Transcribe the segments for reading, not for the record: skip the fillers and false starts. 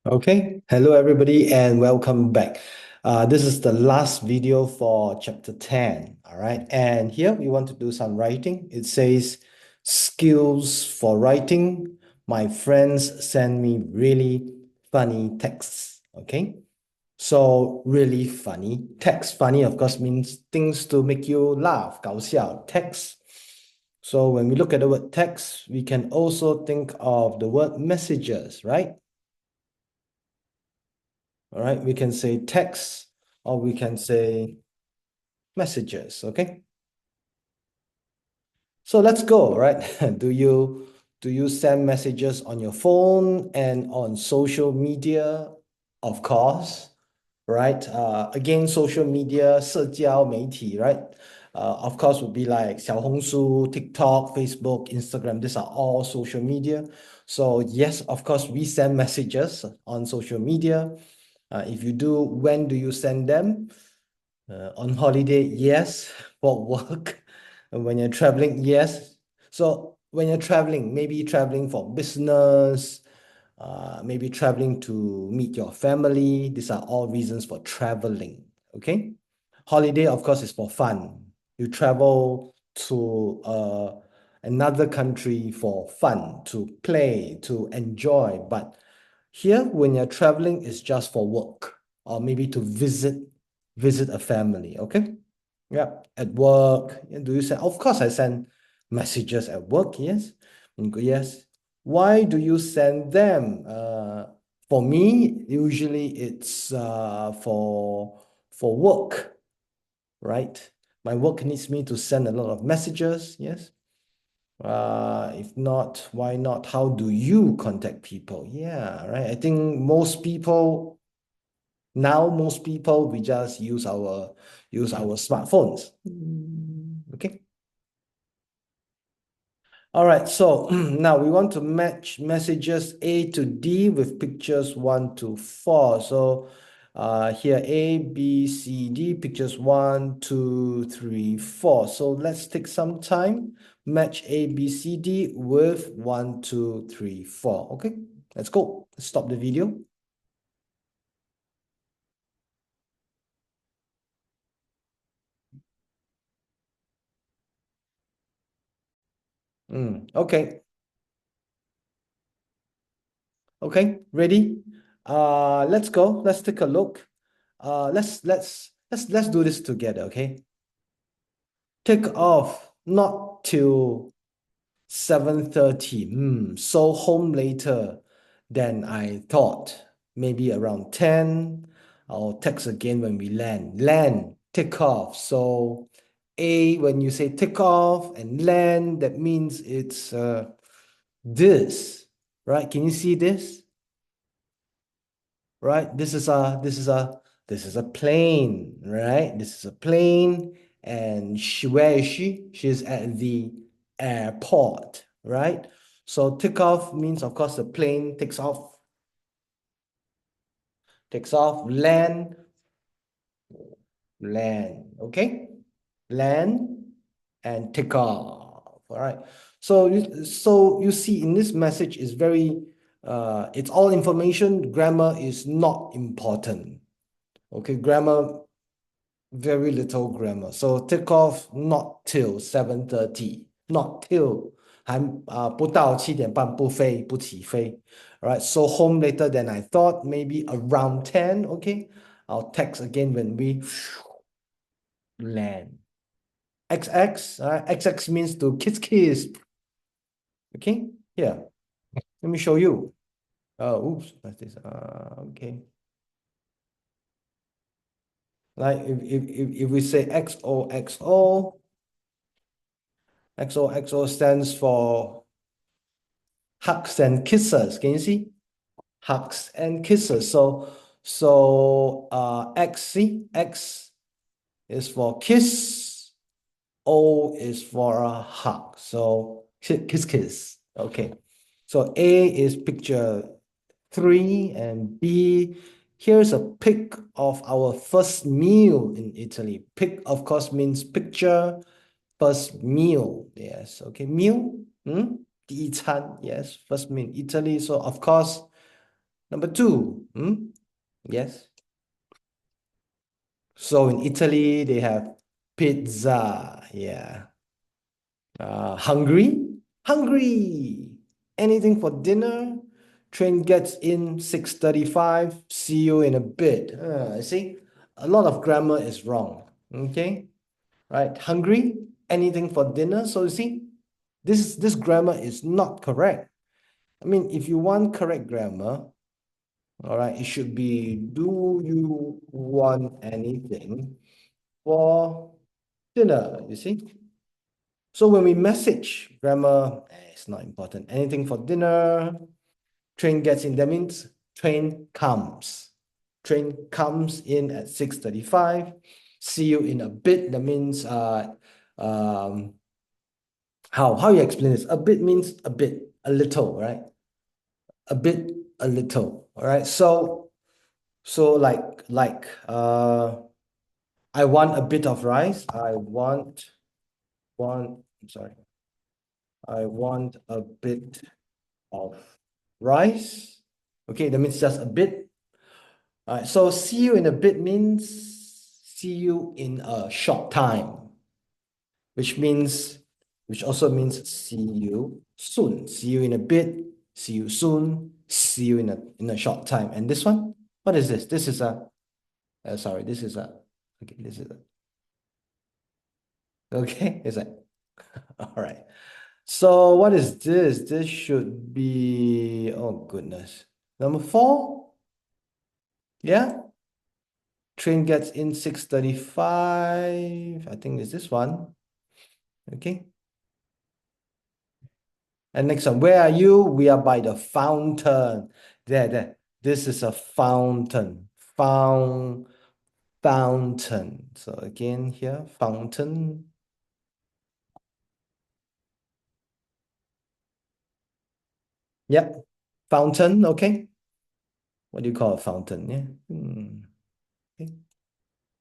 Okay, hello everybody and welcome back. This is the last video for chapter 10, all right? And here we want to do some writing. It says skills for writing. My friends send me really funny texts, okay? So really funny text. Funny, of course, means things to make you laugh, 搞笑, text. So when we look at the word text, we can also think of the word messages, right? All right, we can say text or we can say messages, okay? So let's go, right? Do you send messages on your phone and on social media? Of course, right? Again, social media, 社交媒体, right? Of course, would be like 小红书, TikTok, Facebook, Instagram. These are all social media. So yes, of course, we send messages on social media. If you do, when do you send them? On holiday, yes. For work, and when you're traveling, yes. So when you're traveling, maybe traveling for business, maybe traveling to meet your family. These are all reasons for traveling. Okay. Holiday, of course, is for fun. You travel to another country for fun, to play, to enjoy. But here, when you're traveling, it's just for work or maybe to visit a family. Okay. Yeah. At work, do you send? Of course, I send messages at work. Yes. Yes. Why do you send them? For me, usually it's for work, right? My work needs me to send a lot of messages. Yes. If not, why not? How do you contact people? Yeah, right. I think most people we just use our smartphones. Okay. All right, so now we want to match messages A to D with pictures 1 to 4. So here A, B, C, D, pictures 1, 2, 3, 4. So let's take some time, match A, B, C, D with 1, 2, 3, 4. Okay, let's go. Stop the video. Okay, okay, ready? Let's go. Let's take a look. Let's do this together, okay? Take off not till 7:30. So home later than I thought. Maybe around 10. I'll text again when we land. Land, take off. So A, when you say take off and land, that means it's this, right? Can you see this? Right? This is a plane, right? This is a plane, and where is she? She's at the airport, right? So take off means, of course, the plane takes off, land, okay? Land and take off. All right. So you see in this message is very it's all information. Grammar is not important. Okay, grammar, very little grammar. So take off not till 7:30, not till 不到7点半不飞不起飞. All right, so home later than I thought, maybe around 10. Okay, I'll text again when we land. XX, XX means to kiss. Okay, here, let me show you. Oops, what's this? Okay. Like if we say XOXO, XOXO stands for hugs and kisses. Can you see? Hugs and kisses. So X, see? X is for kiss. O is for a hug. So kiss. Okay. So A is picture 3 and B. Here's a pic of our first meal in Italy. Pic, of course, means picture. First meal, yes. Okay, meal. 第一餐, yes. First meal in Italy. So of course, Number two, yes. So in Italy, they have pizza. Yeah. Hungry? Hungry. Anything for dinner? Train gets in 6:35. See you in a bit. See, a lot of grammar is wrong. Okay, right? Hungry? Anything for dinner? So you see, this grammar is not correct. I mean, if you want correct grammar, all right, it should be, do you want anything for dinner? You see? So when we message, grammar it's not important. Anything for dinner, train gets in, that means train comes. Train comes in at 6:35. See you in a bit. That means um how you explain this? A bit means a bit, a little, right? A bit, a little. All right. So I want a bit of rice. I'm sorry. I want a bit of rice. Okay, that means just a bit. All right, so see you in a bit means see you in a short time, which means, which also means see you soon. See you in a bit, see you soon, see you in a short time. And this one, what is this? This is a, sorry, this is a, okay, this is a, okay, it's like, all right. So what is this? This should be, oh goodness. Number four, yeah. Train gets in 6:35. I think it's this one. Okay. And next one, where are you? We are by the fountain. There. This is a fountain. Fountain. So again here, fountain. Yep. Fountain, okay. What do you call a fountain? Yeah. Okay.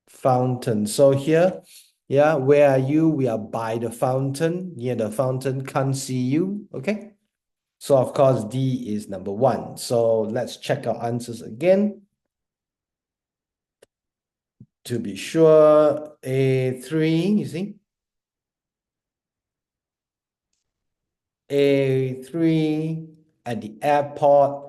Fountain. So here, yeah, where are you? We are by the fountain. Near the fountain, can't see you. Okay. So of course, D is number one. So let's check our answers again. To be sure, A3, you see? A3 at the airport,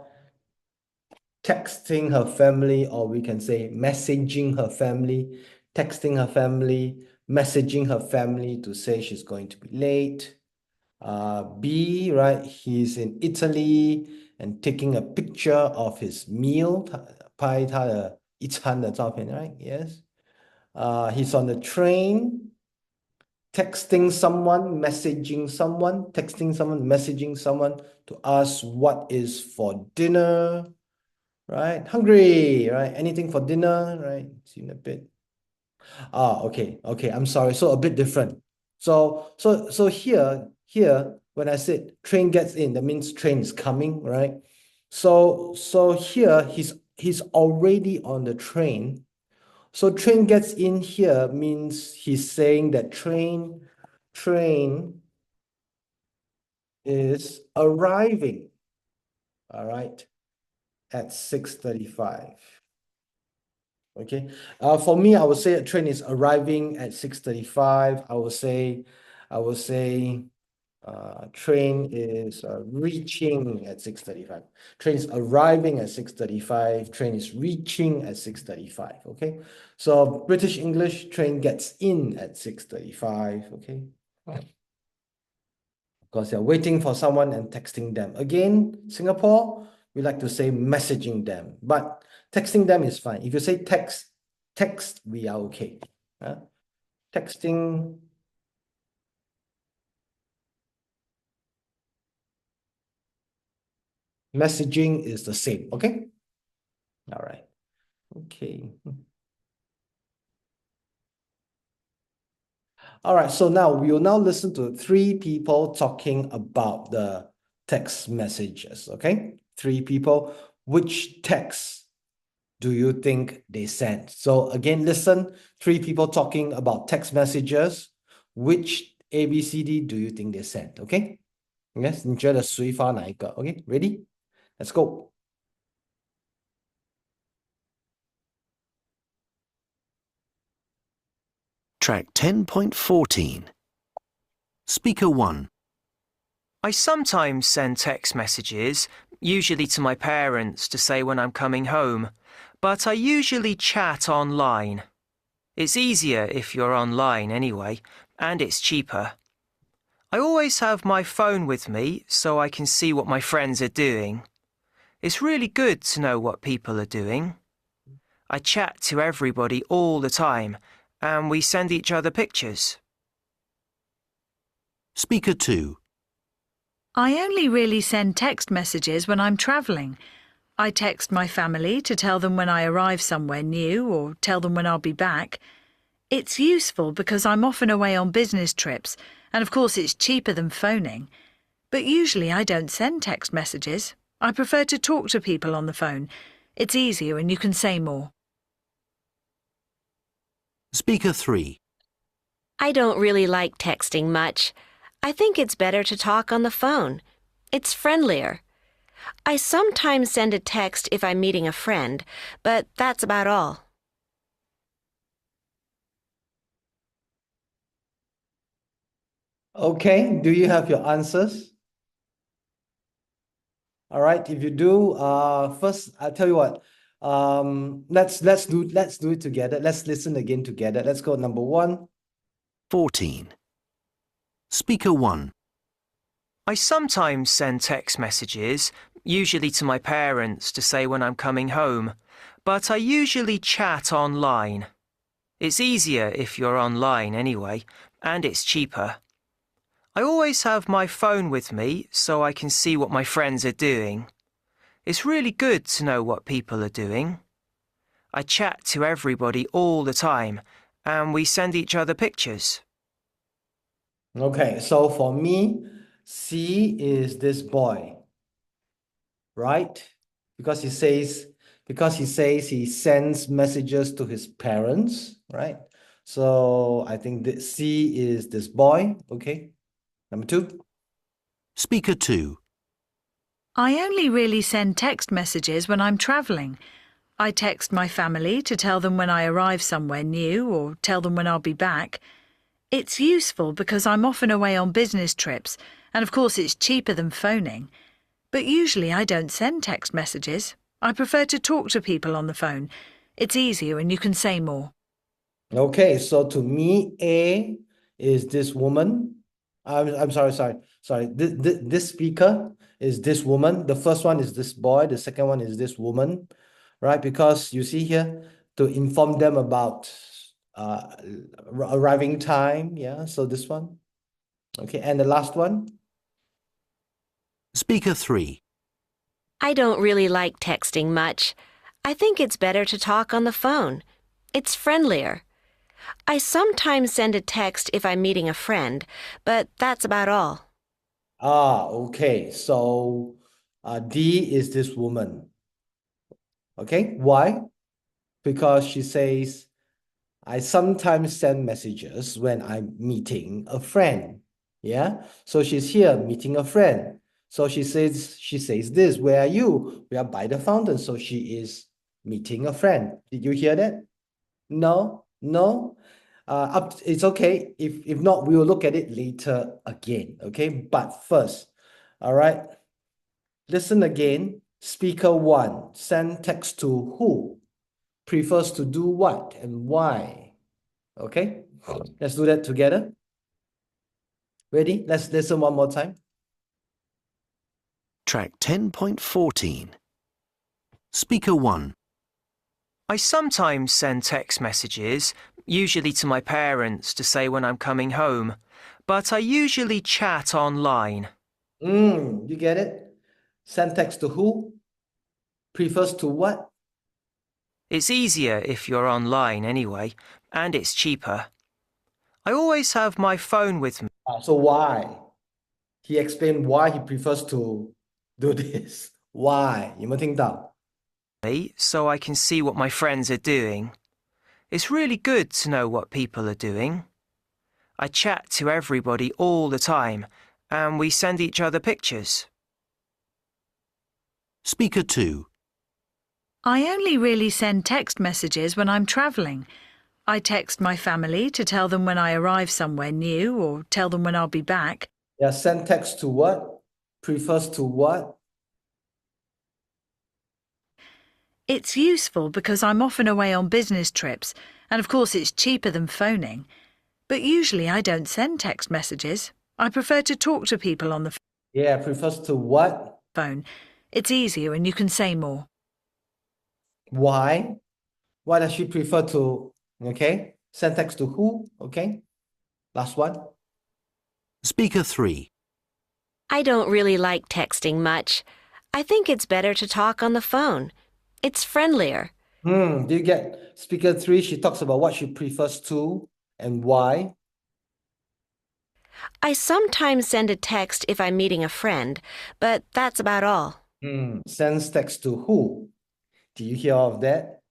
texting her family, or we can say messaging her family, texting her family, messaging her family to say she's going to be late. B, right? He's in Italy and taking a picture of his meal, 拍他的一餐的照片, right? Yes. He's on the train, texting someone, messaging someone to ask what is for dinner, right? Hungry, right? Anything for dinner, right? See in a bit. Okay. I'm sorry. So a bit different. So here, when I said train gets in, that means train is coming, right? So here he's already on the train. So train gets in here means he's saying that train is arriving, all right, at 6:35. Okay. For me, I would say a train is arriving at 6:35. I would say train is reaching at 6:35. Train is arriving at 6:35. Train is reaching at 6:35. Okay. So British English, train gets in at 6:35. Okay. Because you're waiting for someone and texting them. Again, Singapore, we like to say messaging them, but texting them is fine. If you say text, we are okay. Texting, messaging is the same, okay? All right, okay. All right, so now we will now listen to three people talking about the text messages, okay? Three people, which text do you think they sent? So again, listen, three people talking about text messages. Which ABCD do you think they sent? Okay? Yes, 你觉得谁发哪一个? Okay, ready? Let's go. Track 10.14. Speaker 1. I sometimes send text messages, usually to my parents to say when I'm coming home, but I usually chat online. It's easier if you're online anyway, and it's cheaper. I always have my phone with me so I can see what my friends are doing. It's really good to know what people are doing. I chat to everybody all the time, and we send each other pictures. Speaker 2. I only really send text messages when I'm travelling. I text my family to tell them when I arrive somewhere new or tell them when I'll be back. It's useful because I'm often away on business trips, and of course it's cheaper than phoning. But usually I don't send text messages. I prefer to talk to people on the phone. It's easier and you can say more. Speaker 3. I don't really like texting much. I think it's better to talk on the phone. It's friendlier. I sometimes send a text if I'm meeting a friend, but that's about all. Okay, do you have your answers? All right, if you do, first I'll tell you what. Let's do it together. Let's listen again together. Let's go number 1. 14. Speaker 1. I sometimes send text messages, usually to my parents to say when I'm coming home, but I usually chat online. It's easier if you're online anyway, and it's cheaper. I always have my phone with me so I can see what my friends are doing. It's really good to know what people are doing. I chat to everybody all the time, and we send each other pictures. Okay, so for me, C is this boy, right? Because he says he sends messages to his parents, right? So I think that C is this boy. Okay. Number 2. Speaker 2. I only really send text messages when I'm travelling. I text my family to tell them when I arrive somewhere new or tell them when I'll be back. It's useful because I'm often away on business trips, and of course it's cheaper than phoning. But usually I don't send text messages. I prefer to talk to people on the phone. It's easier and you can say more. Okay, so to me, A is this woman. I'm sorry. This speaker is this woman. The first one is this boy. The second one is this woman, right? Because you see here, to inform them about arriving time. Yeah, so this one. Okay, and the last one. Speaker 3. I don't really like texting much. I think it's better to talk on the phone. It's friendlier. I sometimes send a text if I'm meeting a friend, but that's about all. Okay, so D is this woman. Okay, why? Because she says, I sometimes send messages when I'm meeting a friend. Yeah, so she's here meeting a friend. So she says this, where are you? We are by the fountain. So she is meeting a friend. Did you hear that? No, no. It's okay. If not, we will look at it later again. Okay, but first, all right. Listen again. Speaker 1, send text to who? Prefers to do what and why? Okay, let's do that together. Ready? Let's listen one more time. Track 10.14. Speaker 1. I sometimes send text messages, usually to my parents to say when I'm coming home, but I usually chat online. You get it? Send text to who? Prefers to what? It's easier if you're online anyway, and it's cheaper. I always have my phone with me. So why? He explained why he prefers to do this. Why? 有没有听到？ So I can see what my friends are doing. It's really good to know what people are doing. I chat to everybody all the time, and we send each other pictures. Speaker 2. I only really send text messages when I'm travelling. I text my family to tell them when I arrive somewhere new or tell them when I'll be back. Yeah, send text to what? Prefers to what? It's useful because I'm often away on business trips, and of course it's cheaper than phoning. But usually I don't send text messages. I prefer to talk to people on the Yeah, prefers to what? phone. It's easier and you can say more. Why? Why does she prefer to, okay? Send text to who? Okay. Last one. Speaker 3. I don't really like texting much. I think it's better to talk on the phone. It's friendlier. Do you get speaker 3? She talks about what she prefers to and why. I sometimes send a text if I'm meeting a friend, but that's about all. Sends text to who? Do you hear all of that?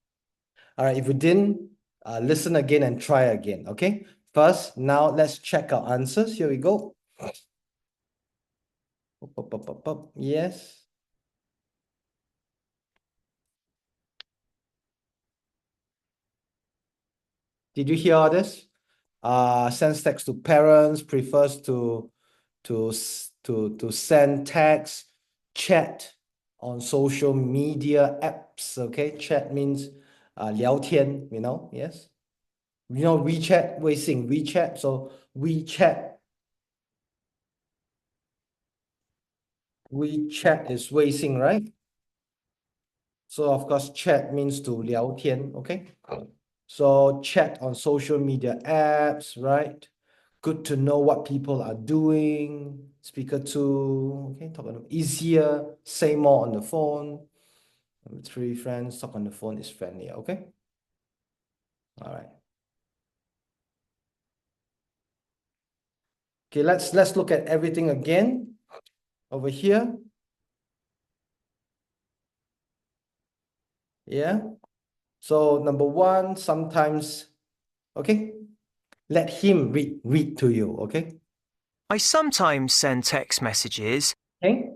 All right, if you didn't, listen again and try again, okay? First, now let's check our answers. Here we go. Yes. Did you hear all this? Sends text to parents, prefers to send text, chat on social media apps, okay? Chat means 聊天, yes? You know WeChat, 微信, WeChat, so WeChat is 微信, right? So of course chat means to 聊天, okay? So chat on social media apps, right? Good to know what people are doing. Speaker 2, okay, talk on the easier, say more on the phone. Number 3, friends, talk on the phone is friendlier, okay? All right. Okay, let's look at everything again over here. Yeah. So number 1, sometimes, okay, let him read to you, okay? I sometimes send text messages. Okay.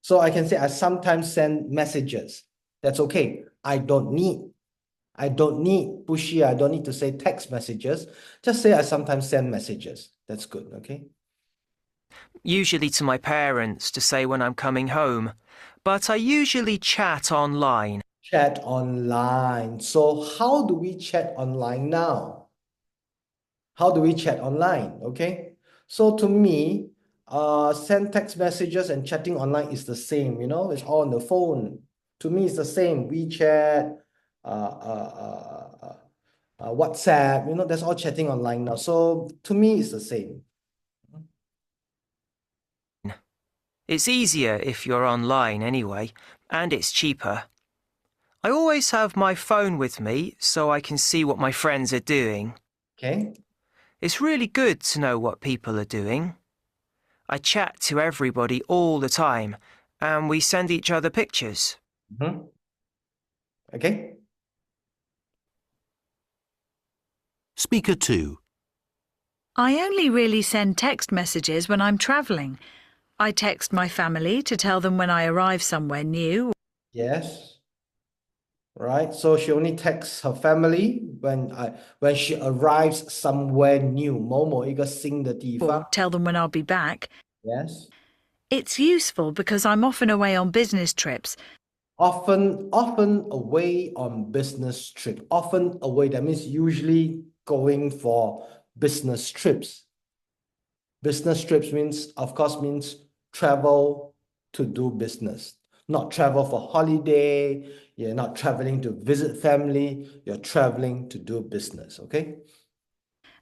So I can say I sometimes send messages. That's okay. I don't need, pushy, I don't need to say text messages. Just say I sometimes send messages. That's good, okay? Usually to my parents to say when I'm coming home, but I usually chat online. Chat online. So how do we chat online now? How do we chat online? Okay. So to me, send text messages and chatting online is the same, it's all on the phone. To me, it's the same. WeChat, WhatsApp, that's all chatting online now. So to me, it's the same. It's easier if you're online anyway, and it's cheaper. I always have my phone with me so I can see what my friends are doing. Okay. It's really good to know what people are doing. I chat to everybody all the time, and we send each other pictures. Okay. Speaker 2. I only really send text messages when I'm travelling. I text my family to tell them when I arrive somewhere new. Yes. Right. So she only texts her family when she arrives somewhere new. 某某一个新的地方. Or tell them when I'll be back. Yes. It's useful because I'm often away on business trips. Often away on business trip. Often away, that means usually going for business trips. Business trips means travel to do business. Not travel for holiday. You're not traveling to visit family. You're traveling to do business, okay?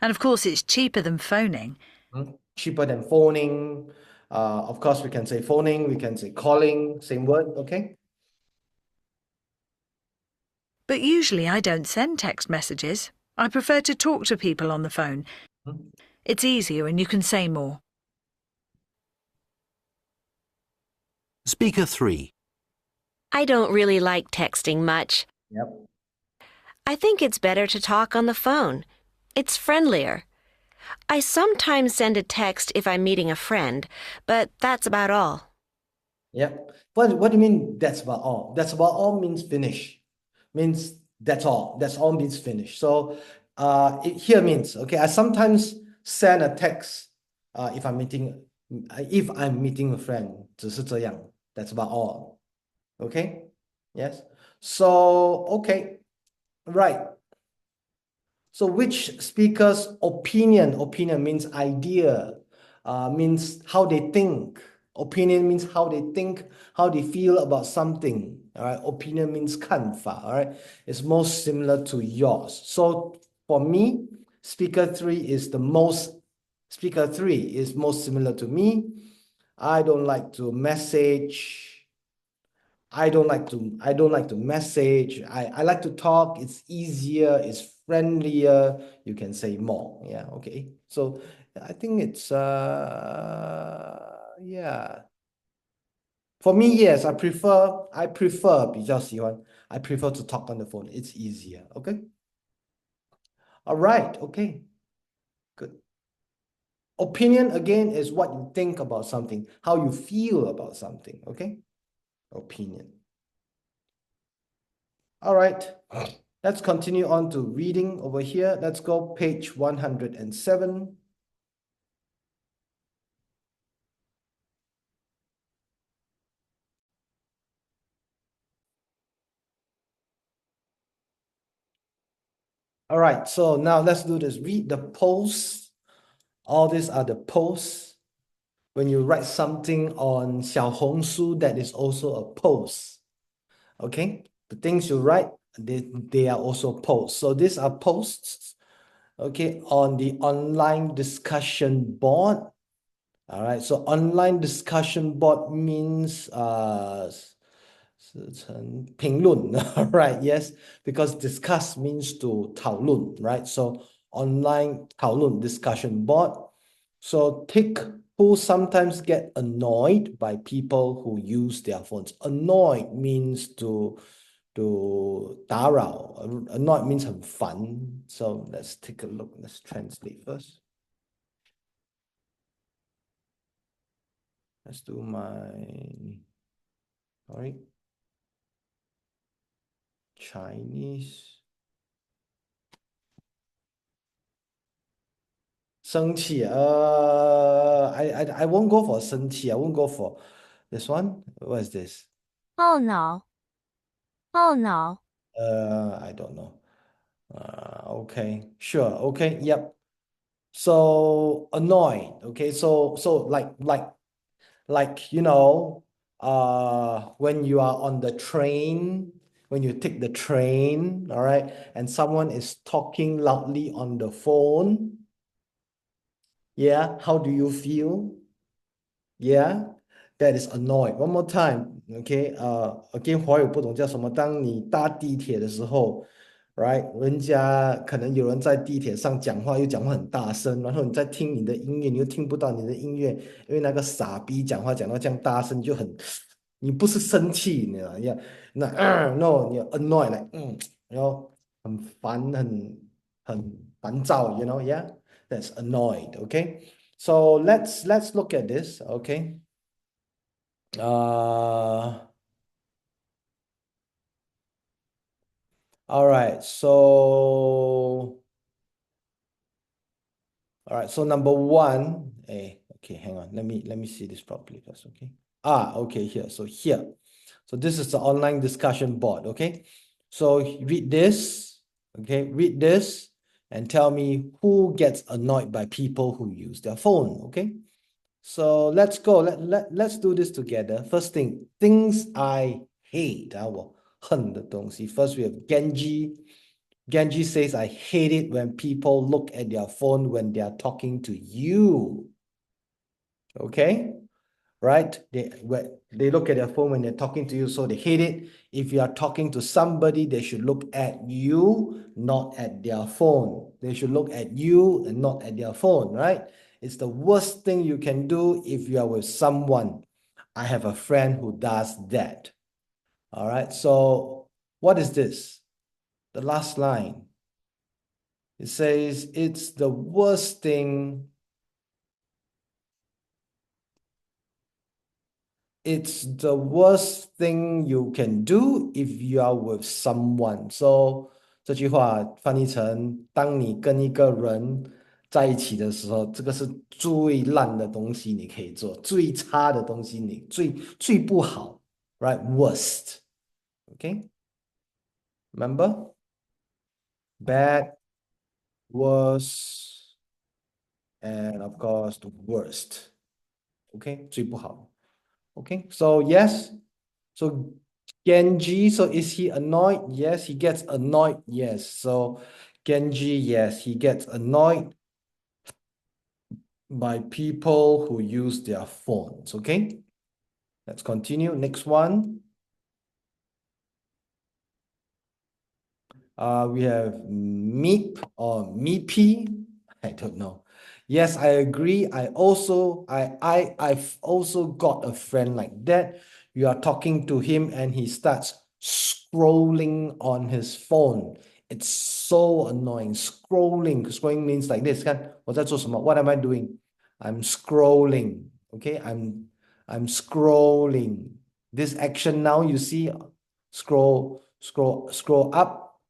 And of course it's cheaper than phoning. Cheaper than phoning. Of course, we can say phoning, we can say calling, same word, okay? But usually I don't send text messages. I prefer to talk to people on the phone. It's easier and you can say more. Speaker 3. I don't really like texting much. Yep. I think it's better to talk on the phone. It's friendlier. I sometimes send a text if I'm meeting a friend, but that's about all. Yep. What do you mean that's about all? That's about all means finish. Means that's all. That's all means finish. So here means, okay, I sometimes send a text if I'm meeting a friend, 只是这样. That's about all. Okay? Yes. So, okay. Right. So which speaker's opinion means idea, means how they think. Opinion means how they think, how they feel about something. All right. Opinion means 看法. All right. It's most similar to yours. So for me, speaker three is most similar to me. I don't like to message. I don't like to message. I like to talk. It's easier, it's friendlier. You can say more. Yeah, okay. So I think it's yeah. For me, yes, I prefer 比较喜欢 I prefer to talk on the phone. It's easier. Okay. All right. Okay. Good. Opinion again is what you think about something, how you feel about something. Okay. Opinion. All right, let's continue on to reading over here. Let's go page 107. All right, so now let's do this. Read the posts. All these are the posts. When you write something on Xiaohongshu, that is also a post. Okay, the things you write, they are also posts. So these are posts, okay, on the online discussion board. All right, so online discussion board means 评论, right? Yes, because discuss means to 讨论, right? So online 讨论 discussion board. So tick who sometimes get annoyed by people who use their phones. Annoyed means to 打扰. Annoyed means 很烦. So let's take a look. Let's translate first. Let's do Chinese. 生气, I won't go for 生气. I won't go for this one. What is this? 懊恼，懊恼， I don't know. Okay, sure. Okay, yep. So annoyed. Okay, so like you know, when you are on the train, when you take the train, all right, and someone is talking loudly on the phone. Yeah, how do you feel? Yeah, that is annoyed. One more time, okay? Again, 华语不懂叫什么。当你搭地铁的时候，right？人家可能有人在地铁上讲话，又讲话很大声，然后你在听你的音乐，你又听不到你的音乐，因为那个傻逼讲话讲到这样大声，你不是生气，你知道吗？那no，你 annoyed， like然后很烦，很烦躁，you know？Yeah，that's annoyed. Okay. So let's look at this, okay? All right, so number one, okay, hang on. Let me see this properly first, okay? Okay, here. So here. So this is the online discussion board, okay? So read this, okay? Read this and tell me who gets annoyed by people who use their phone, okay? So let's go. Let's do this together. First thing, things I hate. 我恨的东西. First we have Genji. Genji says, I hate it when people look at their phone when they are talking to you. Okay? Right? They look at their phone when they're talking to you, so they hate it. If you are talking to somebody, they should look at you, not at their phone. They should look at you and not at their phone, right? It's the worst thing you can do if you are with someone. I have a friend who does that. All right, so what is this? The last line. It says, it's the worst thing. It's the worst thing you can do if you are with someone. So 这句话翻译成：当你跟一个人在一起的时候，这个是最烂的东西你可以做，最差的东西你最不好，right? Worst. Okay? Remember? Bad, worst, and of course the worst. Okay? 最不好。Okay? So yes. So Genji, so is he annoyed? Yes, he gets annoyed. Yes. So Genji, yes, he gets annoyed by people who use their phones. Okay. Let's continue. Next one. We have Meep or Meepy. I don't know. Yes, I agree. I've also got a friend like that. You are talking to him and he starts scrolling on his phone. It's so annoying. Scrolling means like this. What am I doing? I'm scrolling. Okay, I'm scrolling. This action now you see, scroll up,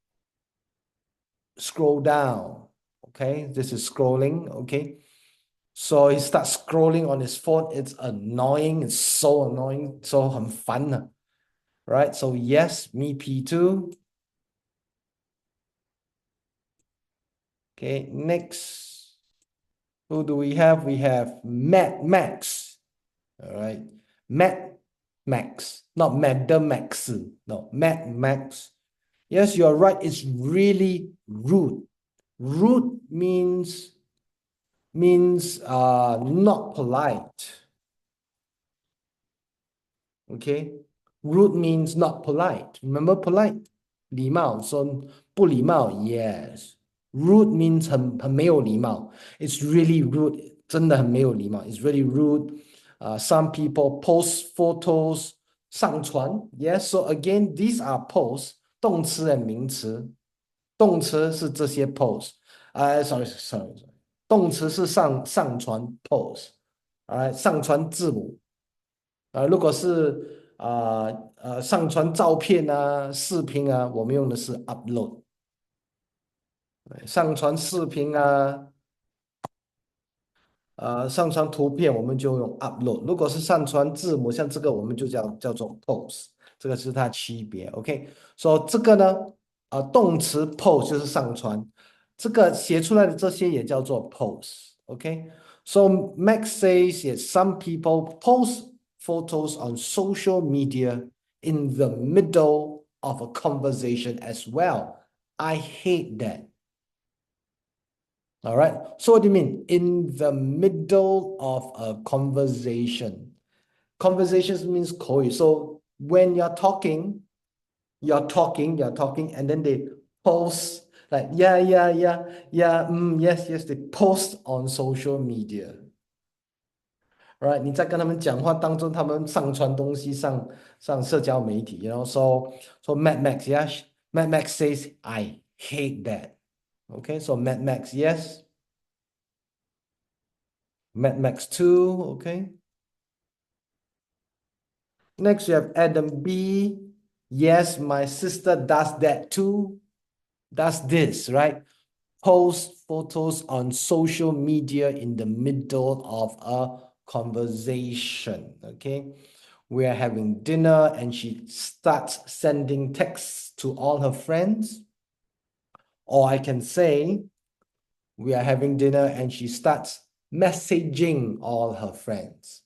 scroll down. Okay, this is scrolling. Okay, so he starts scrolling on his phone. It's annoying. It's so annoying. So 很烦啊. Right? So yes, me P2. Okay, next. Who do we have? We have Mad Max. All right, Mad Max, not Mad Max. No, Mad Max. Yes, you're right. It's really rude. Rude means not polite. Okay, rude means not polite. Remember polite? 礼貌 so 不礼貌 yes. Rude means 很没有礼貌. It's really rude. 真的很没有礼貌. It's really rude. Some people post photos 上传 yes. So again, these are posts 动词和名词。动词是这些 post. Sorry. 动词是上传 post. 上传字母。如果是上传照片啊、视频啊，我们用的是 upload。上传视频啊，上传图片我们就用 upload。如果是上传字母，像这个我们就叫做 post， 这个是它区别。OK， 所以这个呢，动词 post 就是上传，这个写出来的这些也叫做 post。OK，so Max says yes, some people post photos on social media in the middle of a conversation as well. I hate that. All right. So what do you mean? In the middle of a conversation. Conversations means 口语. So when you're talking, and then they post like, yes, they post on social media. Right? 你在跟他们讲话当中，他们上传东西上社交媒体 you know, so Mad Max, yes. Mad Max says, I hate that. Okay, so Mad Max, yes. Mad Max 2, okay. Next, you have Adam B. Yes, my sister does that too. Does this, right? Post photos on social media in the middle of a conversation, okay? We are having dinner and she starts sending texts to all her friends. Or I can say, we are having dinner and she starts messaging all her friends.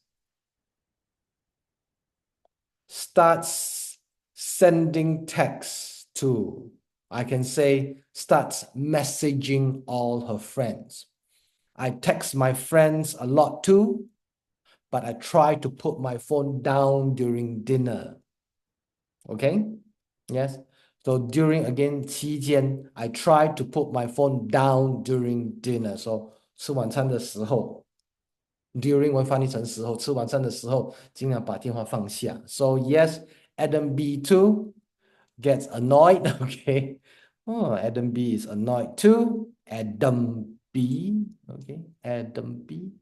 Starts sending texts to, I can say, starts messaging all her friends. I text my friends a lot too, but I try to put my phone down during dinner. Okay? Yes. So during, again, 期间, I try to put my phone down during dinner. So 吃晚餐的时候 during 我翻译成时候，吃晚餐的时候，尽量把电话放下。So yes, Adam B too gets annoyed. Okay. Oh, Adam B is annoyed too. Adam B. Okay. Adam B.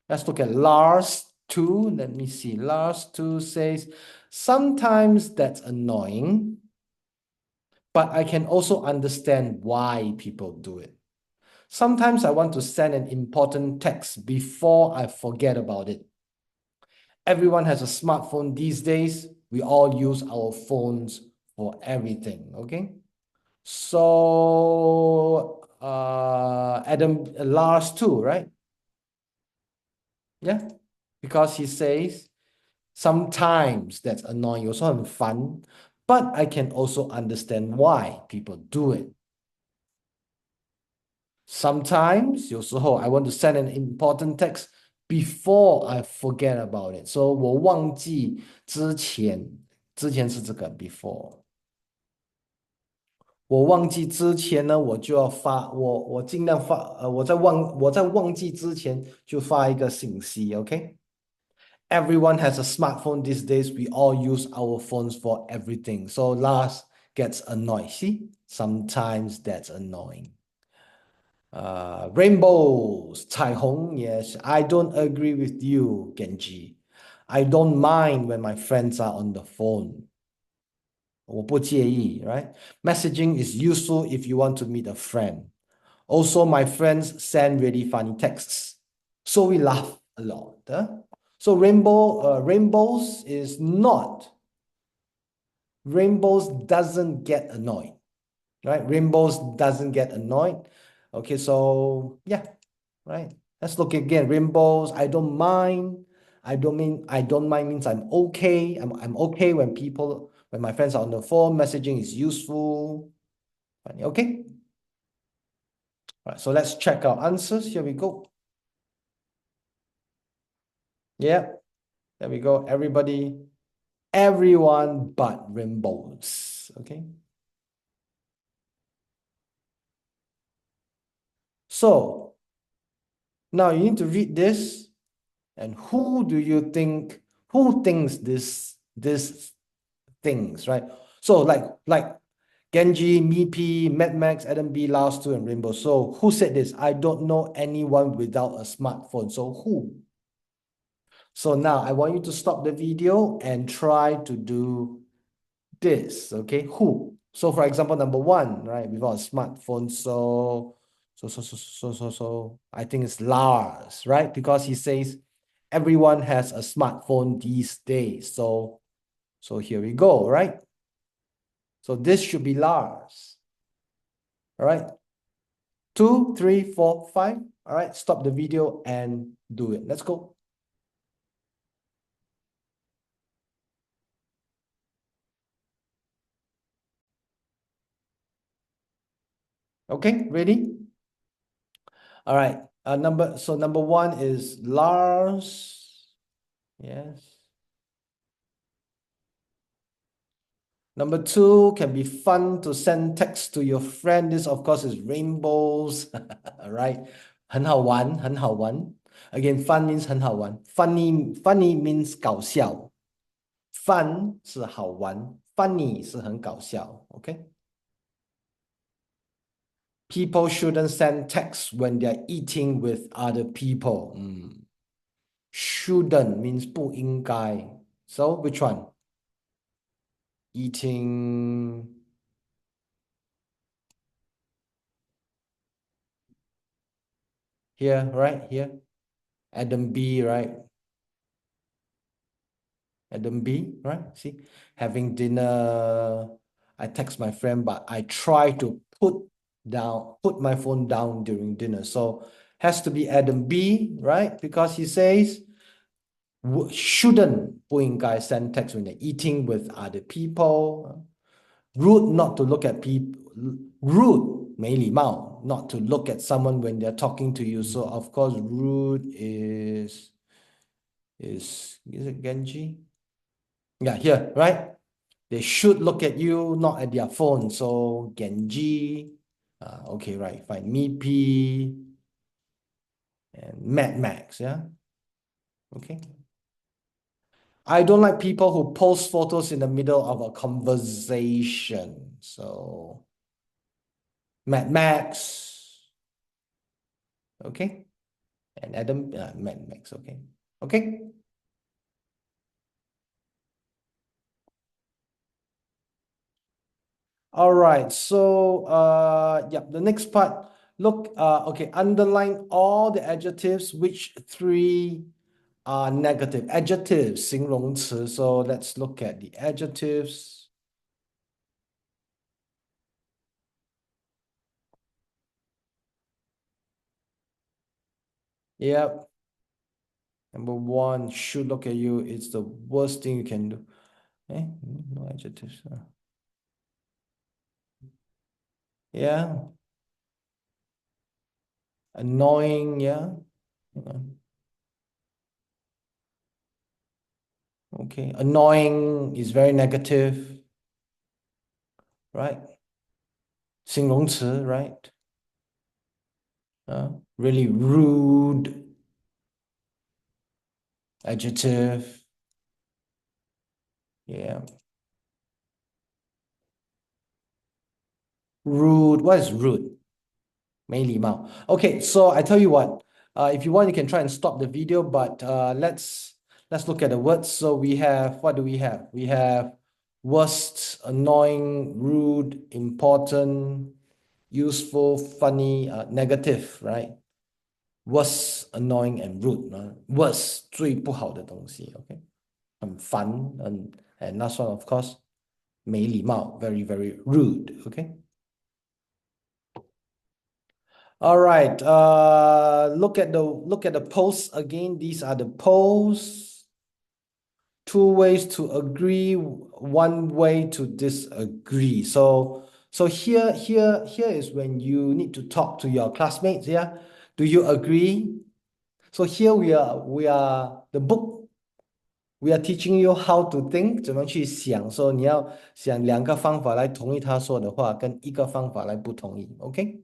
Let's look at Lars 2. Let me see. Lars 2 says, sometimes that's annoying, but I can also understand why people do it. Sometimes I want to send an important text before I forget about it. Everyone has a smartphone these days. We all use our phones for everything, okay? So, Adam, Lars too, right? Yeah, because he says, sometimes that's annoying, also having fun, but I can also understand why people do it. Sometimes, 有时候 I want to send an important text before I forget about it. So 我忘记之前是这个 before。我忘记之前呢，我就要发，我尽量发，我在忘记之前就发一个信息，OK？ Everyone has a smartphone these days. We all use our phones for everything. So Lars gets annoyed. See, sometimes that's annoying. Rainbows, 彩虹, yes. I don't agree with you, Genji. I don't mind when my friends are on the phone. 我不介意, right? Messaging is useful if you want to meet a friend. Also, my friends send really funny texts, so we laugh a lot. So rainbows is not. Rainbows doesn't get annoyed, right? Rainbows doesn't get annoyed. Okay, so yeah, right. Let's look again. Rainbows, I don't mind. I don't mind means I'm okay. I'm okay when my friends are on the phone. Messaging is useful. Okay. All right, so let's check our answers. Here we go. Yeah, there we go. Everyone but rainbows. Okay. So now you need to read this, and who thinks this things, right? So like Genji, Meepy, Mad Max, Adam B, Last Two, and Rainbow. So who said this? I don't know anyone without a smartphone. So who? So now I want you to stop the video and try to do this, okay? Who? So for example, number one, right? Without a smartphone, so I think it's Lars, right? Because he says everyone has a smartphone these days. So here we go, right? So this should be Lars. All right. 2, 3, 4, 5. All right, stop the video and do it. Let's go. Okay, ready? All right. Number one is Lars. Yes. Number two can be fun to send text to your friend. This, of course, is rainbows. All right. 很好玩, 很好玩. Again, fun means 很好玩. Funny means 搞笑. Fun 是好玩, funny 是很搞笑. Okay. People shouldn't send texts when they're eating with other people. Shouldn't means 不应该. So which one? Eating. Here, right? Here. Adam B, right? Adam B, right? See, having dinner. I text my friend, but I try to put my phone down during dinner. So has to be Adam B, right? Because he says shouldn't 不应该 send text when they're eating with other people. Rude not to look at people. Rude 没礼貌 not to look at someone when they're talking to you. So of course rude is it Genji? Yeah, here, right? They should look at you, not at their phone. So Genji. Okay, right. Fine. Meepy and Mad Max, yeah? Okay. I don't like people who post photos in the middle of a conversation. So Mad Max. Okay. And Adam, Mad Max, okay. Okay. All right, so yeah, the next part. Look, okay, underline all the adjectives. Which three are negative? Adjectives, 形容词. So let's look at the adjectives. Yep. Number one, should look at you. It's the worst thing you can do. No adjectives. Yeah. Annoying, yeah. Hang on. Okay. Annoying is very negative, right? 形容词, right? Really rude. Adjective. Yeah. Rude. What is rude? 没礼貌. Okay, so I tell you what. If you want, you can try and stop the video, but let's look at the words. So we have, what do we have? We have worst, annoying, rude, important, useful, funny, negative, right? Worst, annoying, and rude. Worst, 最不好的东西, okay? 很烦, and last one, of course, 没礼貌, very, very rude, okay? All right, look at the posts again. These are the posts. 2 ways to agree, 1 way to disagree. So here is when you need to talk to your classmates. Yeah, do you agree? So here we are the book. We are teaching you how to think. 怎么去想？ So 你要想2个方法来同意他说的话，跟1个方法来不同意。Okay?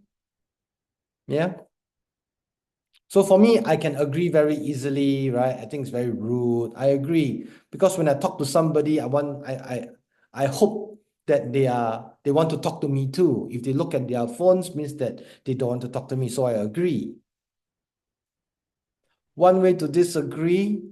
Yeah. So for me, I can agree very easily, right? I think it's very rude. I agree because when I talk to somebody, I hope that they want to talk to me too. If they look at their phones, means that they don't want to talk to me. So I agree. 1 way to disagree.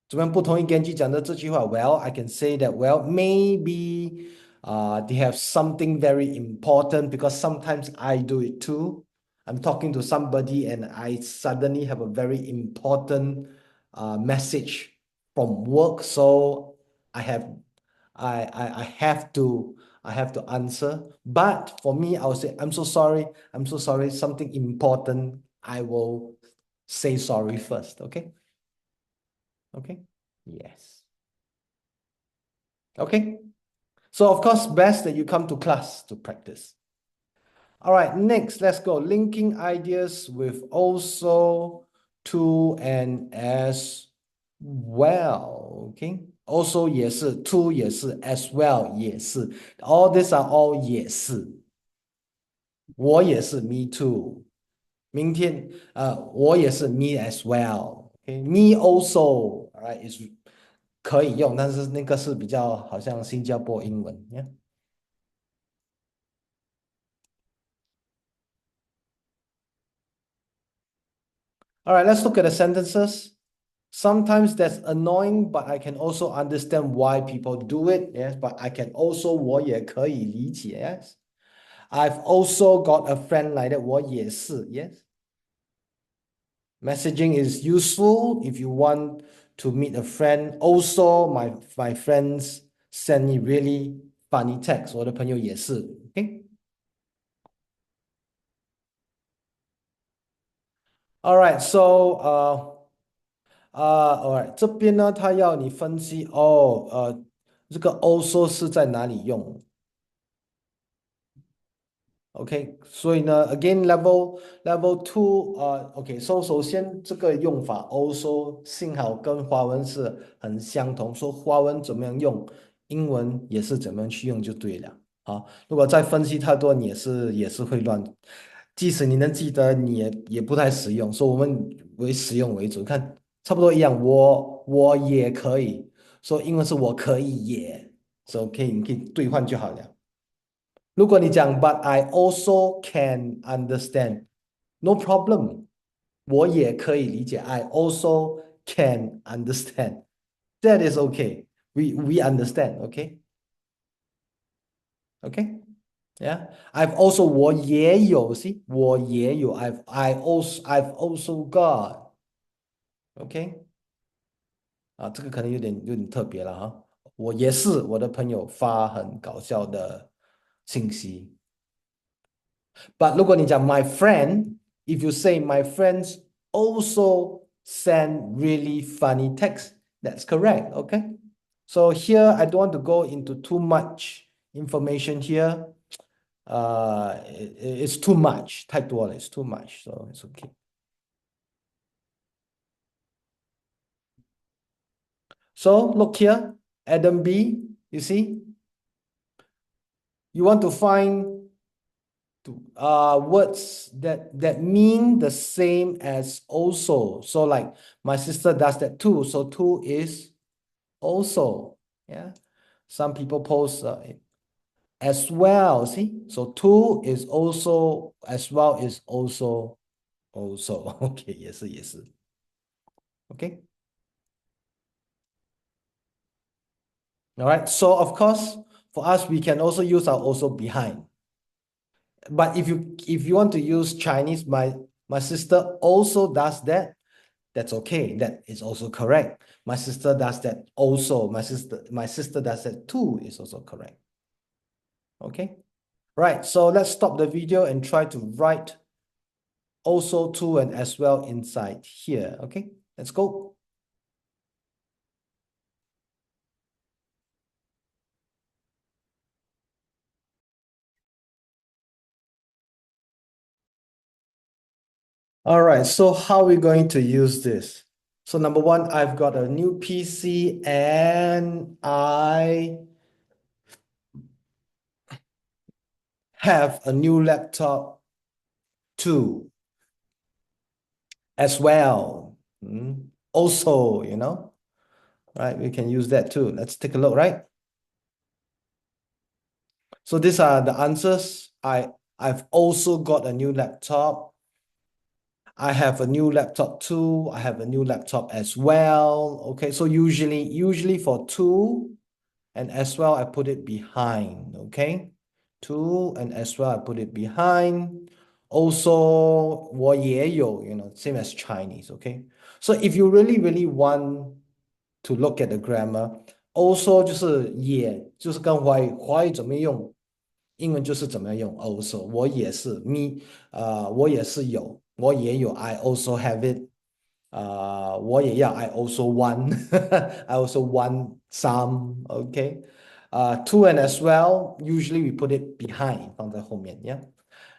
怎么样不同意Genji讲的这句话? Well, I can say that, well, maybe they have something very important because sometimes I do it too. I'm talking to somebody and I suddenly have a very important message from work, so I have to answer. But for me, I will say, I'm so sorry, something important. I will say sorry first, okay? Okay, yes. Okay, so of course, best that you come to class to practice. All right, next, let's go. Linking ideas with also, to, and as well. Okay, also 也是 to 也是 as well 也是 all these are all 也是我也是 me too 明天我也是 me as well. Okay, me also, all right, is 可以用，但是那个是比较好像新加坡英文 yeah. All right, let's look at the sentences. Sometimes that's annoying, but I can also understand why people do it. Yes, but I can also 我也可以理解 yes. I've also got a friend like that. 我也是 yes. Messaging is useful if you want to meet a friend. Also, my friends send me really funny text. 我的朋友也是 okay. All right, so all right, 这边呢，他要你分析这个 also 是在哪里用 ？OK， 所以呢 ，again level 2 OK， so 首先这个用法 also 幸好跟华文是很相同，说华文怎么样用，英文也是怎么样去用就对了。好，如果再分析太多，你也是会乱。即使你能记得，你也不太实用，所以我们为实用为主。看，差不多一样，我也可以说英文是我可以也，所以你可以兑换就好了。如果你讲 But I also can understand, no problem， 我也可以理解。I also can understand. That is okay. We understand, okay? Okay. Yeah. I've also 我也有 see 我也有 I've also got. Okay. 这个可能有点特别了哈。我也是我的朋友发很搞笑的信息。But 如果你讲 my friend, if you say my friends also send really funny text, that's correct, okay? So here I don't want to go into too much information here. It's too much, 太多了, it's too much, so it's okay. So look here, Adam B, you see? You want to find words that mean the same as also. So like my sister does that too. So too is also. Yeah. Some people post as well. See, so too is also, as well is also. Okay, yes, yes. Okay. All right. So of course, for us, we can also use our also behind. But if you want to use Chinese, my sister also does that. That's okay. That is also correct. My sister does that also. My sister does that too is also correct. Okay. Right. So let's stop the video and try to write also too and as well inside here. Okay. Let's go. All right. So how are we going to use this? So number one, I've got a new PC and I have a new laptop too as well. Also, right? We can use that too. Let's take a look, right? So these are the answers. I've also got a new laptop. I have a new laptop too. I have a new laptop as well. Okay, so usually for two and as well, I put it behind. Okay, two and as well, I put it behind. Also, 我也有, same as Chinese. Okay, so if you really want to look at the grammar, also 就是跟华语怎么用，英文就是怎么用 also， 我也是 我也是有，我也有 I also have it，我也要 I also want I also want some, okay. To and as well, usually we put it behind 放在后面 yeah.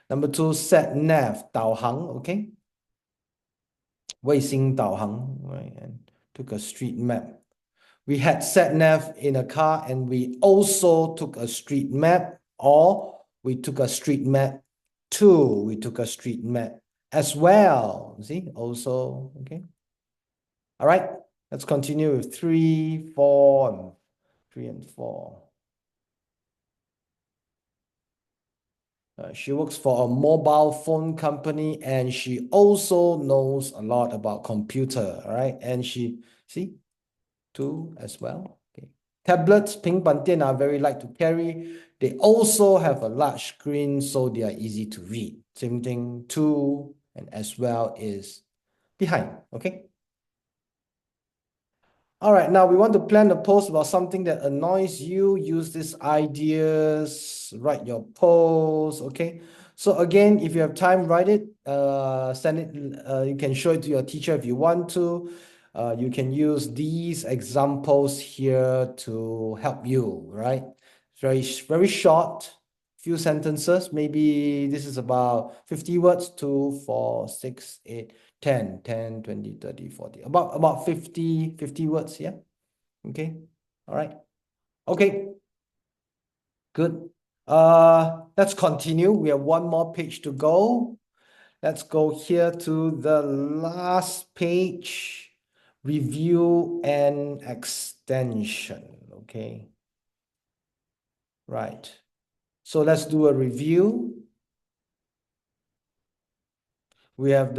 Number two, sat nav 导航 okay. 卫星导航 right, and took a street map. We had sat nav in a car and we also took a street map, or we took a street map too. We took a street map as well. See, also, okay. All right, let's continue with 3, 4, and 4. She works for a mobile phone company and she also knows a lot about computer, right? And she, see, too as well. Okay. Tablets, 平板电脑 very light to carry. They also have a large screen, so they are easy to read. Same thing, too, and as well is behind. Okay. All right, now we want to plan a post about something that annoys you. Use these ideas, write your post, okay? So again, if you have time, write it, send it, you can show it to your teacher if you want to. You can use these examples here to help you, right? Very, very short, few sentences. Maybe this is about 50 words, 2, 4, 6, 8, 10, 20, 30, 40, about 50 words, yeah? Okay, all right. Okay, good. Let's continue. We have one more page to go. Let's go here to the last page, review and extension, okay? Right. So let's do a review. We have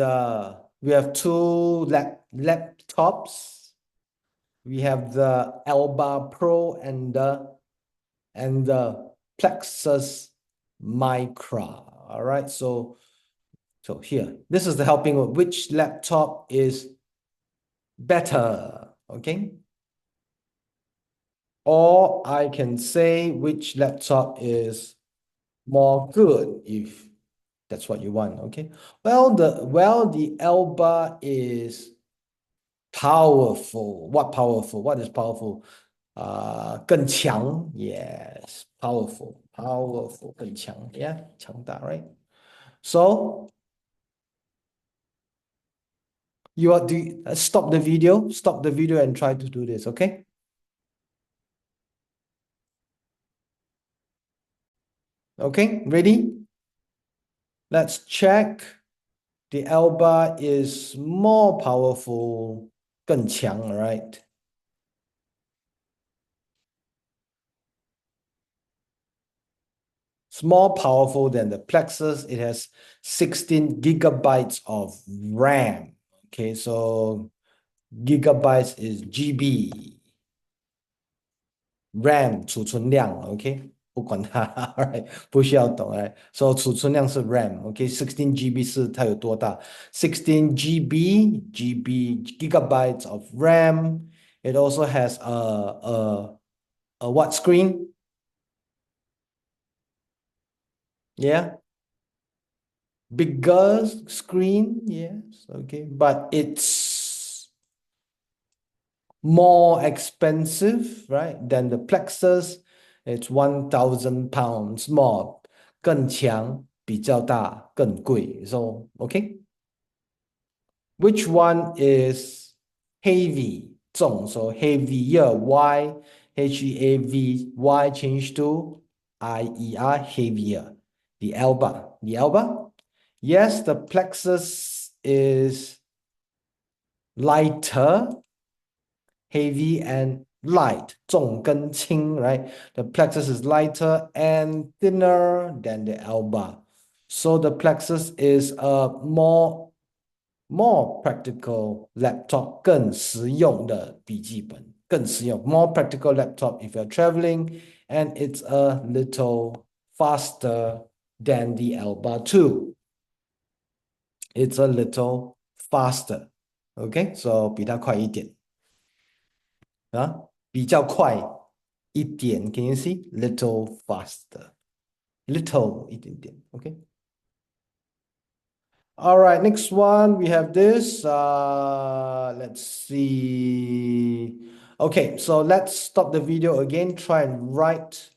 two laptops. We have the Elba Pro and the Plexus Micra. All right, so here, this is the helping word. Which laptop is better? Okay. Or I can say which laptop is more good, if that's what you want. Okay. Well, the Elba is powerful. What powerful? What is powerful? 更强. Yes, powerful, 更强. Yeah, 强大, right? So stop the video and try to do this, okay? Okay, ready? Let's check. The Elba is more powerful, 更强, right? It's more powerful than the Plexus. It has 16 gigabytes of RAM. Okay, so gigabytes is GB. RAM 储存量 ，OK， 不管它 ，alright， 不需要懂，alright。So 储存量是 RAM，OK，16 GB 是它有多大？16 gigabytes of RAM. It also has a what screen? Yeah. Bigger screen, yes, okay, but it's more expensive, right, than the Plexus. It's 1,000 pounds more. 更强，比较大，更贵. So, okay. Which one is heavy? 重, so heavier. Y, H-E-A-V-Y change to I-E-R, heavier. The Elba. Yes, the Plexus is lighter, heavy and light. 重跟轻, right? The Plexus is lighter and thinner than the Elba. So the Plexus is a more practical laptop, 更实用的笔记本，更实用. More practical laptop if you're traveling, and it's a little faster than the Elba too. It's a little faster. Okay, so 比它快一点。比较快一点. Can you see? Little faster. Little 一点点. Okay. All right, next one, we have this. Let's see. Okay, so let's stop the video again. Try and write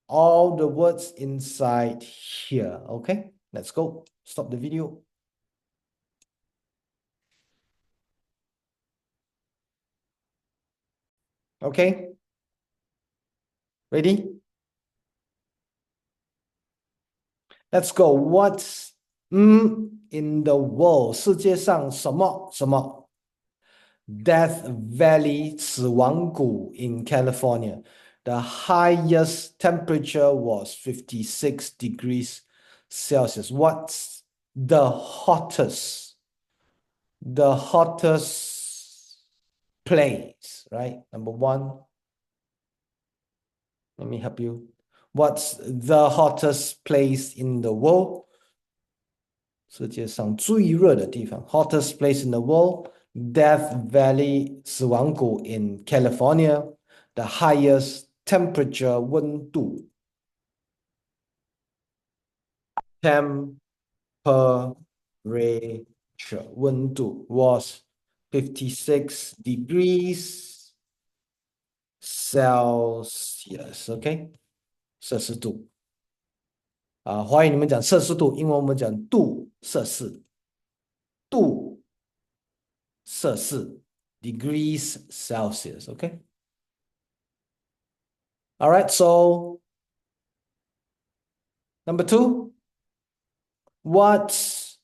all the words inside here. Okay, let's go. Stop the video. Okay. Ready? Let's go. What's in the world? 世界上什么? Death Valley 死亡谷 in California. The highest temperature was 56 degrees Celsius. What's the hottest place, right? Number one. Let me help you. What's the hottest place in the world? 世界上最热的地方. Hottest place in the world. Death Valley 死亡谷 in California. The highest temperature 温度. Temperature 温度 was 56 degrees Celsius. Okay? 摄氏度. 华语你们讲摄氏度，英文我们讲度摄氏。度摄氏 degrees Celsius. Okay? All right, so number 2. What's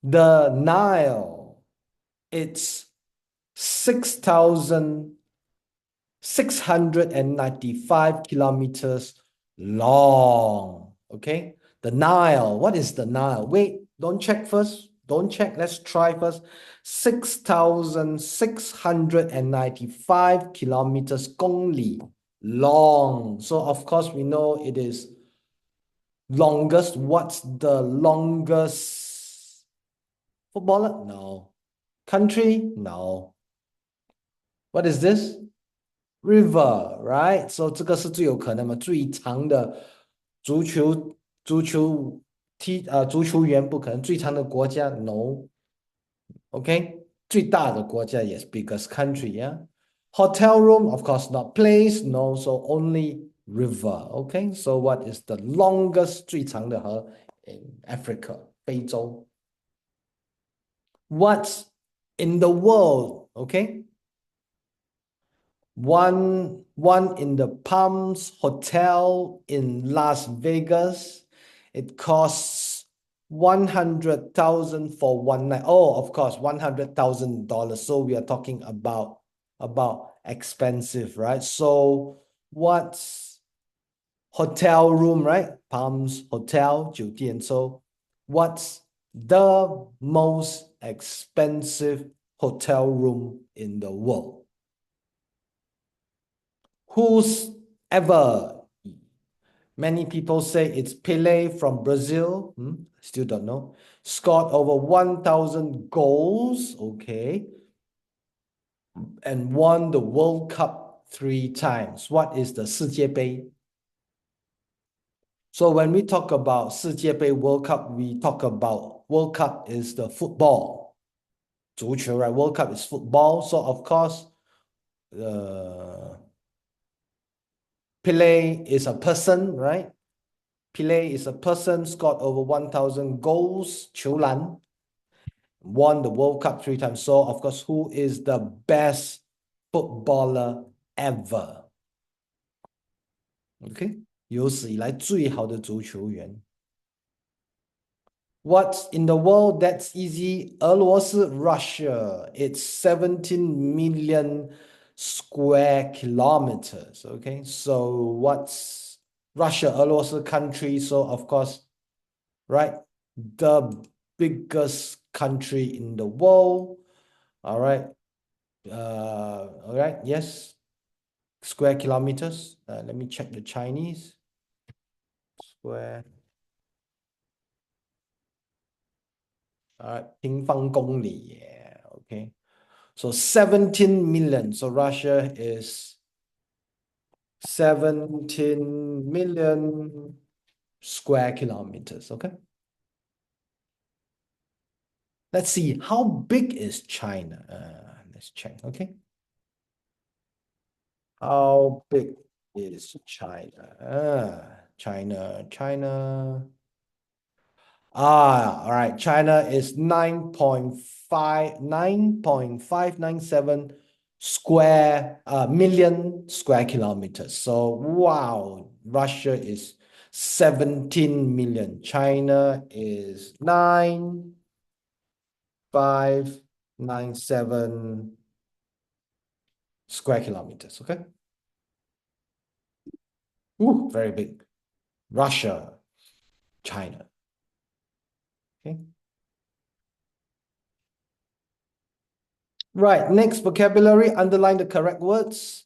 the Nile? It's 6,695 kilometers long. Okay, the Nile. What is the Nile? Wait, don't check first. Don't check. Let's try first. 6,695 kilometers 公里 long. So of course we know it is longest. What's the longest footballer? No. Country? No. What is this? River, right? So 这个是最有可能嘛，最长的足球员不可能，最长的国家 no。Okay，最大的国家 yes biggest country yeah。Hotel room of course not place no so only river okay so what is the longest 最长的河 in Africa 非洲 What's in the world okay one in the Palms Hotel in Las Vegas it costs 100,000 for one night. Oh, of course, $100,000. So we are talking about expensive, right? So what's hotel room, right? Palms Hotel, 酒店. So what's the most expensive hotel room in the world? Who's ever? Many people say it's Pele from Brazil. Still don't know. Scored over 1,000 goals. Okay. And won the World Cup 3 times. What is the 世界杯? So when we talk about 世界杯 World Cup, we talk about World Cup is the football. 足球, right? World Cup is football. So of course, Pele is a person, right? Pele is a person, scored over 1,000 goals, 球篮, won the World Cup 3 times. So, of course, who is the best footballer ever? Okay, 有史以来最好的足球员. What's in the world? That's easy. 俄罗斯 Russia. It's 17 million square kilometers. Okay, so what's Russia, 俄罗斯 country? So of course, right, the biggest country in the world. All right, yes, square kilometers. Let me check the Chinese. Square. 平方公里, yeah, okay. So 17 million. So Russia is 17 million square kilometers, okay? Let's see, how big is China? Let's check, okay? How big is China? China. All right. China is 9.597 million square kilometers. So wow, Russia is 17 million. China is 9,597 square kilometers. Okay. Ooh, very big. Russia, China. Okay. Right, next vocabulary, underline the correct words.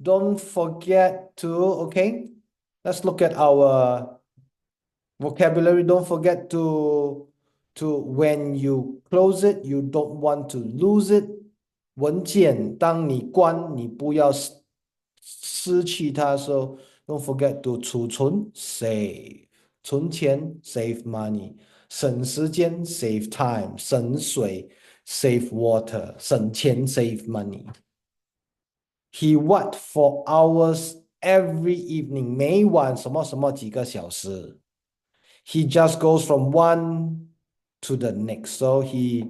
Don't forget to, okay, let's look at our vocabulary. Don't forget to when you close it, you don't want to lose it. 文件，当你关，你不要失去它。So don't forget to 储存 save 存钱 save money 省时间 save time 省水 save water 省钱 save money. He worked for hours every evening 每晚什么什么几个小时。He just goes from one to the next. So he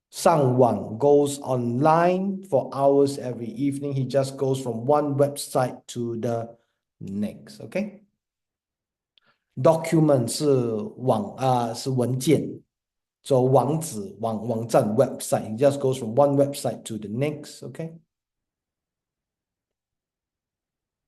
上网 goes online for hours every evening. He just goes from one website to the next. Okay. Document 是文件，so 网址网站 website. It just goes from one website to the next. Okay.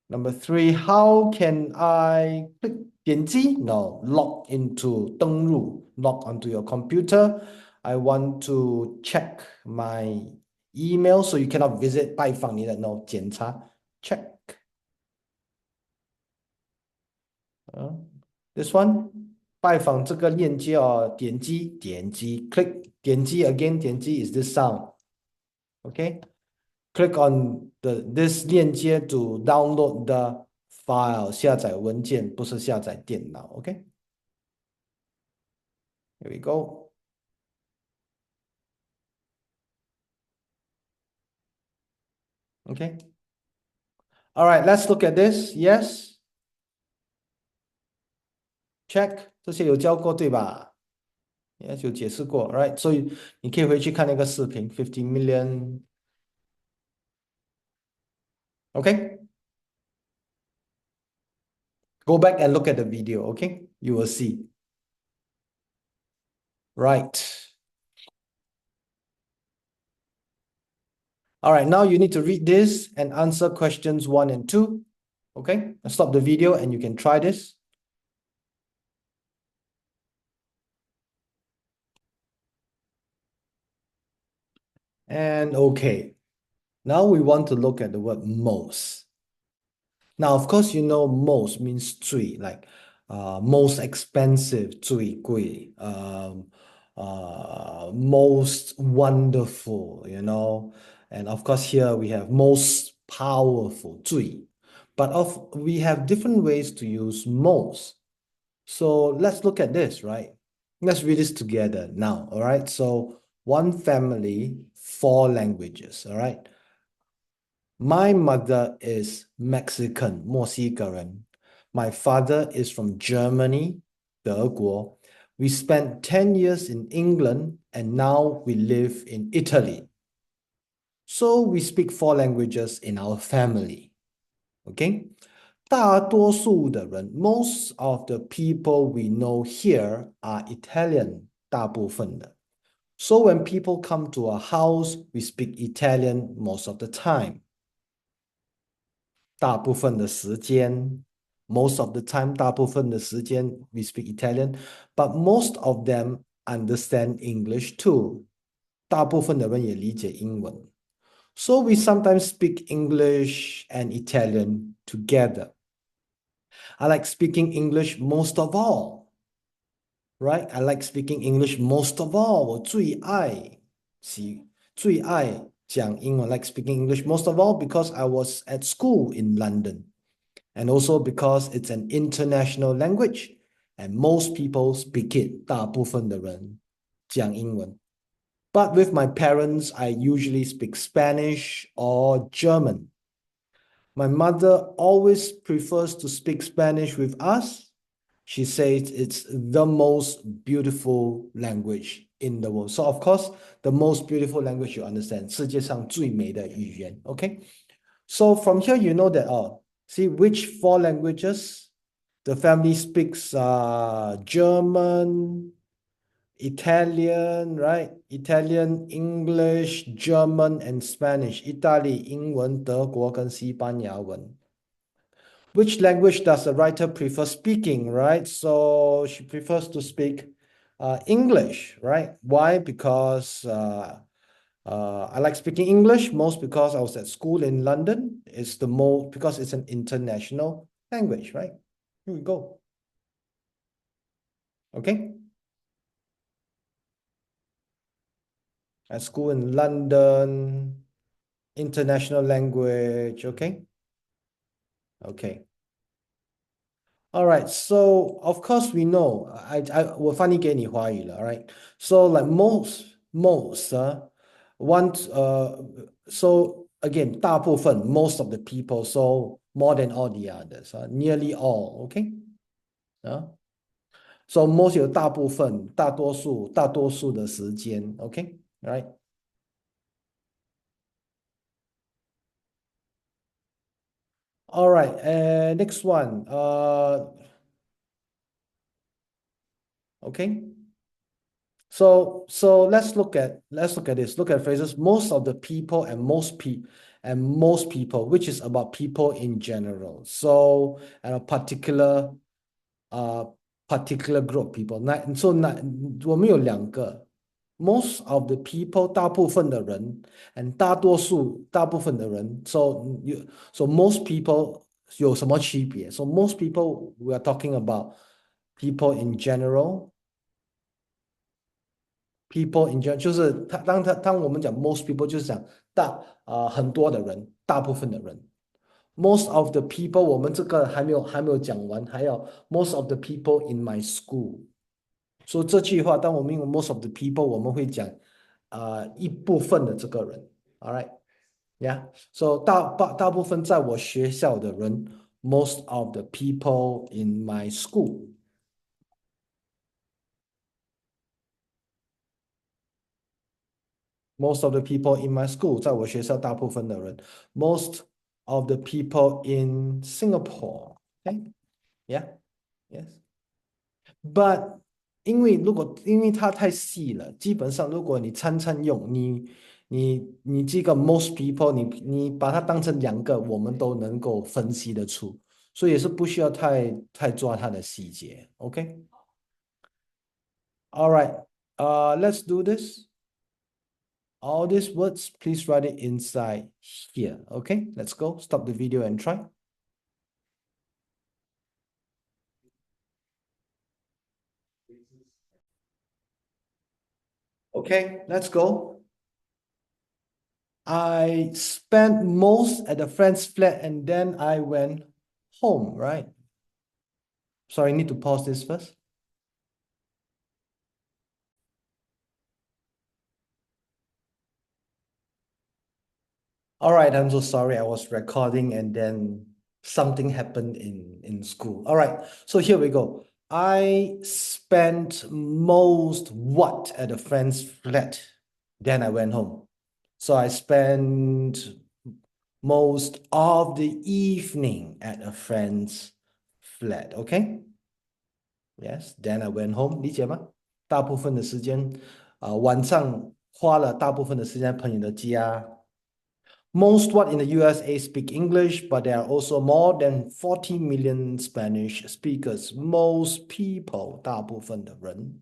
Number 3, how can I click 点击? No, log into 登入 log onto your computer. I want to check my email, so you cannot visit 拜访你的 no 检查 check. This one 拜访这个链接哦，点击 click 点击 again 点击 is this sound. Okay, click on this 链接 to download the file 下载文件，不是下载电脑。Okay, here we go. Okay. All right, let's look at this. Yes. Check. 这些有教过对吧？ Yes, 有解释过 right? 所以你可以回去看那个视频 50 million. Okay. Go back and look at the video, okay? You will see. Right. All right, now you need to read this and answer questions 1 and 2. Okay, I'll stop the video and you can try this. And okay, now we want to look at the word most. Now, of course, you know most means 最, like most expensive, 最贵, most wonderful, you know. And of course, here we have most powerful, 最. But we have different ways to use most. So let's look at this, right? Let's read this together now, all right? So one family, 4 languages, all right? My mother is Mexican, 墨西哥人. My father is from Germany, 德国. We spent 10 years in England and now we live in Italy. So we speak 4 languages in our family. Okay? 大多数的人, most of the people we know here are Italian, 大部分的. So when people come to our house, we speak Italian most of the time. 大部分的时间, most of the time, 大部分的时间 we speak Italian, but most of them understand English too. 大部分的人也理解英文. So we sometimes speak English and Italian together. I like speaking English most of all. Right? I like speaking English most of all. 我最爱讲英文, like speaking English most of all because I was at school in London. And also because it's an international language and most people speak it. 大部分的人讲英文. But with my parents, I usually speak Spanish or German. My mother always prefers to speak Spanish with us. She says it's the most beautiful language in the world. So of course, the most beautiful language you understand, 世界上最美的语言, okay? So from here, you know that, see which 4 languages the family speaks, German, Italian, right? Italian, English, German, and Spanish. 意大利英文、德国跟西班牙文. Which language does the writer prefer speaking, right? So she prefers to speak English, right? Why? Because I like speaking English, most because I was at school in London. It's the most, because it's an international language, right? Here we go. Okay. At school in London, international language, okay? Okay. All right, so of course we know, 我翻译给你华语了, all right? So like most, so again, 大部分, most of the people, so more than all the others, nearly all, okay? So most 有大部分, 大多数的时间, okay? All right? All right, next one. Okay. So let's look at this. Look at phrases. Most of the people and most people, which is about people in general. So and a particular group of people. So 我们有2个. Most of the people, 大部分的人 and 大部分的人 so most people 有什么区别? So most people we are talking about people in general. People in general 就是当我们讲 most people 就是讲很多的人，大部分的人。Most of the people 我们这个还没有讲完，还有 most of the people in my school。所以这句话，当我们用 most of the people，我们会讲一部分的这个人。All right, yeah. So 大部分在我学校的人 ，most of the people in my school。Most of the people in my school，在我学校大部分的人。Most of the people in Singapore. Okay, yeah, yes. But 因为它太细了，基本上如果你常用，你这个 most people，你把它当成两个，我们都能够分析得出，所以也是不需要太抓它的细节。OK, all right, let's do this. All these words, please write it inside here. Okay, let's go. Stop the video and try. Okay, let's go. I spent most at a friend's flat and then I went home, right? Sorry, I need to pause this first. All right, I'm so sorry. I was recording and then something happened in school. All right, so here we go. I spent most what at a friend's flat. Then I went home. So I spent most of the evening at a friend's flat. Okay? Yes, then I went home. 理解吗？大部分的时间，晚上花了大部分的时间在朋友的家。Most what in the USA speak English, but there are also more than 40 million Spanish speakers. Most people, 大部分的人。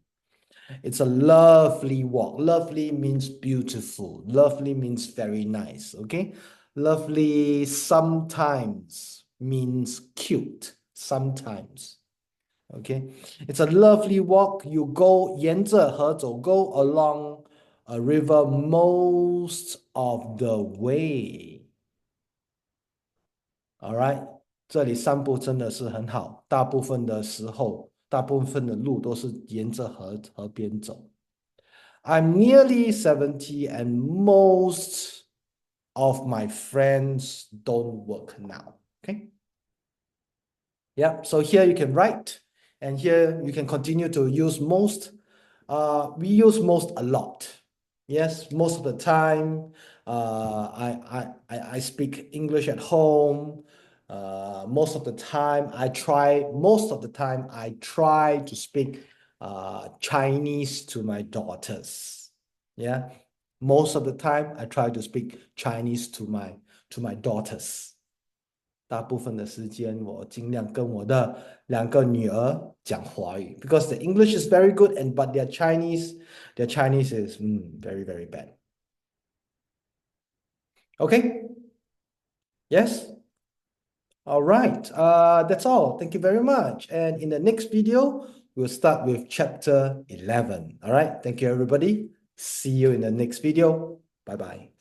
It's a lovely walk. Lovely means beautiful. Lovely means very nice. Okay? Lovely sometimes means cute. Sometimes. Okay? It's a lovely walk. You go 沿着河走 go along a river most of the way. All right? 这里散步真的是很好，大部分的时候，大部分的路都是沿着河边走。I'm nearly 70 and most of my friends don't work now. Okay? Yeah, so here you can write and here you can continue to use most. We use most a lot. Yes, most of the time, I speak English at home. Most of the time, I try to speak Chinese to my daughters. Yeah, most of the time, I try to speak Chinese to my daughters. 大部分的时间，我尽量跟我的两个女儿讲华语 because the English is very good but their Chinese is very, very bad. Okay? Yes? All right. That's all. Thank you very much. And in the next video, we'll start with chapter 11. All right? Thank you, everybody. See you in the next video. Bye-bye.